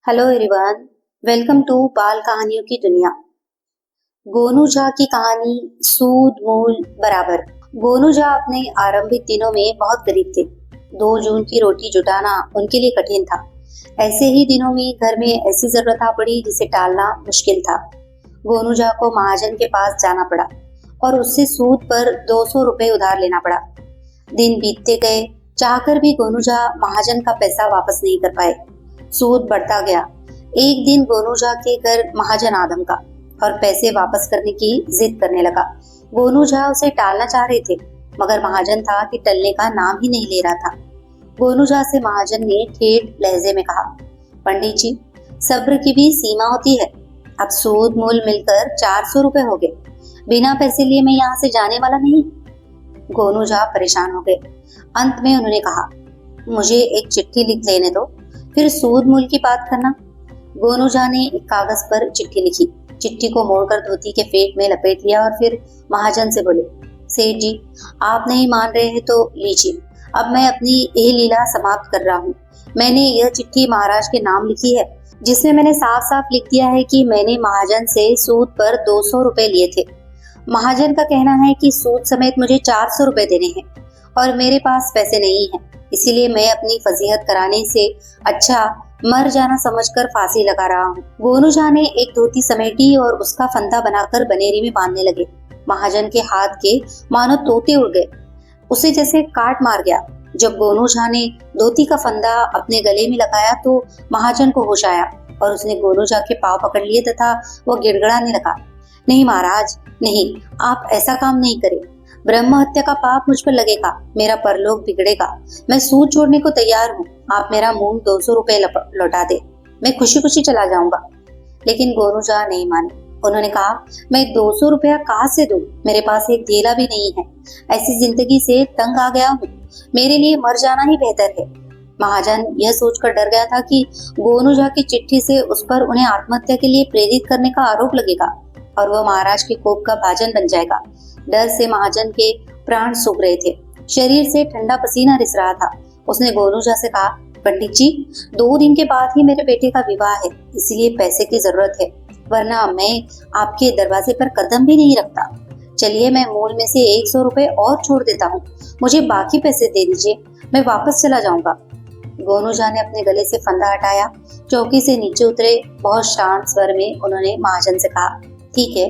Hello everyone, welcome to बाल कहानियों की दुनिया। गोनू झा की कहानी सूद मूल बराबर। गोनू झा अपने आरंभिक दिनों में बहुत गरीब थे। 2 जून की रोटी जुटाना उनके लिए कठिन था। ऐसे ही दिनों में घर में ऐसी जरूरत आ पड़ी जिसे टालना मुश्किल था। गोनू झा को महाजन के पास जाना पड़ा और उससे सूद पर 200 रुपए उधार लेना पड़ा। दिन बीतते गए, चाहकर भी गोनू झा महाजन का पैसा वापस नहीं कर पाए। सूद बढ़ता गया। एक दिन गोनू झा के घर महाजन आदम का और पैसे वापस करने की जिद करने लगा। गोनू झा उसे टालना चाह रहे थे, मगर महाजन था कि टलने का नाम ही नहीं ले रहा था। गोनू झा से महाजन ने ठेठ लहजे में कहा, पंडित जी, सब्र की भी सीमा होती है। अब सूद मूल मिलकर 400 रुपए हो गए। बिना पैसे लिए मैं यहाँ से जाने वाला नहीं। गोनू झा परेशान हो गए। अंत में उन्होंने कहा, मुझे एक चिट्ठी लिख लेने दो, फिर सूद मूल की बात करना। गोनू झा ने एक कागज पर चिट्ठी लिखी। चिट्ठी को मोड़कर धोती के पेट में लपेट लिया और फिर महाजन से बोले, सेठ जी, आप नहीं मान रहे हैं तो लीजिए। अब मैं अपनी यह लीला समाप्त कर रहा हूँ। मैंने यह चिट्ठी महाराज के नाम लिखी है, जिसमें मैंने साफ साफ लिख दिया है कि मैंने महाजन से सूद पर 200 रुपए लिए थे। महाजन का कहना है कि सूद समेत मुझे 400 रुपए देने हैं और मेरे पास पैसे नहीं है। इसीलिए मैं अपनी फजीहत कराने से अच्छा मर जाना समझकर फांसी लगा रहा हूँ। गोनू झा ने एक धोती समेटी और उसका फंदा बनाकर बनेरी में बांधने लगे। महाजन के हाथ के मानो तोते उड़ गए, उसे जैसे काट मार गया। जब गोनू झा ने धोती का फंदा अपने गले में लगाया तो महाजन को होश आया और उसने गोनू झा के पांव पकड़ लिए तथा वो गिड़गिड़ाने लगा, नहीं महाराज, नहीं, आप ऐसा काम नहीं करें। ब्रह्म हत्या का पाप मुझ पर लगेगा, मेरा परलोक बिगड़ेगा। मैं सूद छोड़ने को तैयार हूँ। आप मेरा मुंह 200 रुपए लौटा दे, मैं खुशी खुशी चला जाऊंगा। लेकिन गोनू झा नहीं माने। उन्होंने कहा, मैं 200 रुपया कहाँ से दूं? मेरे पास एक धेला भी नहीं है। ऐसी जिंदगी से तंग आ गया हूँ। मेरे लिए मर जाना ही बेहतर है। महाजन यह सोचकर डर गया था कि गोनू झा की चिट्ठी से उस पर उन्हें आत्महत्या के लिए प्रेरित करने का आरोप लगेगा और वह महाराज के कोप का भाजन बन जाएगा। डर से महाजन के प्राण सूख रहे थे, शरीर से ठंडा पसीना रिस रहा था। उसने गोनू झा से कहा, पंडित जी, 2 दिन के बाद ही मेरे बेटे का विवाह है, इसलिए पैसे की जरूरत है, वरना मैं आपके दरवाजे पर कदम भी नहीं रखता। चलिए, मैं मूल में से 100 रुपए और छोड़ देता हूँ, मुझे बाकी पैसे दे दीजिए, मैं वापस चला जाऊंगा। गोनू झा ने अपने गले से फंदा हटाया, चौकी से नीचे उतरे। बहुत शांत स्वर में उन्होंने महाजन से कहा, ठीक है,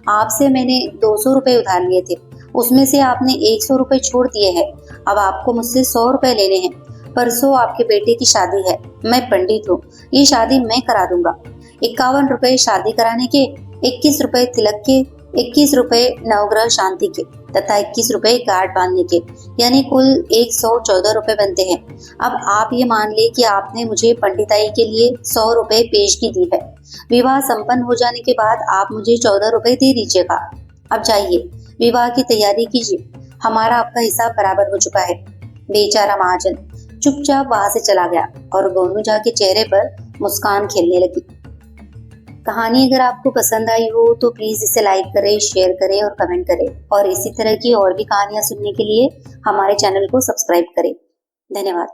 आपसे मैंने 200 रुपए उधार लिए थे, उसमें से आपने 100 रुपए छोड़ दिए हैं। अब आपको मुझसे 100 रुपए लेने हैं। परसों आपके बेटे की शादी है, मैं पंडित हूँ, ये शादी मैं करा दूंगा। 51 रुपए शादी कराने के, 21 रुपए तिलक के, 21 रुपए नवग्रह शांति के तथा 21 रुपए गार्ड बांधने के, यानी कुल 114 रुपए बनते हैं। अब आप ये मान ले कि आपने मुझे पंडिताई के लिए 100 रुपए पेशगी दी है। विवाह संपन्न हो जाने के बाद आप मुझे 14 रुपए दे दीजिएगा। अब जाइए, विवाह की तैयारी कीजिए, हमारा आपका हिसाब बराबर हो चुका है। बेचारा महाजन चुपचाप वहां से चला गया और गोनू झा के चेहरे पर मुस्कान खेलने लगी। कहानी अगर आपको पसंद आई हो तो प्लीज इसे लाइक करें, शेयर करें और कमेंट करें, और इसी तरह की और भी कहानियां सुनने के लिए हमारे चैनल को सब्सक्राइब करें। धन्यवाद।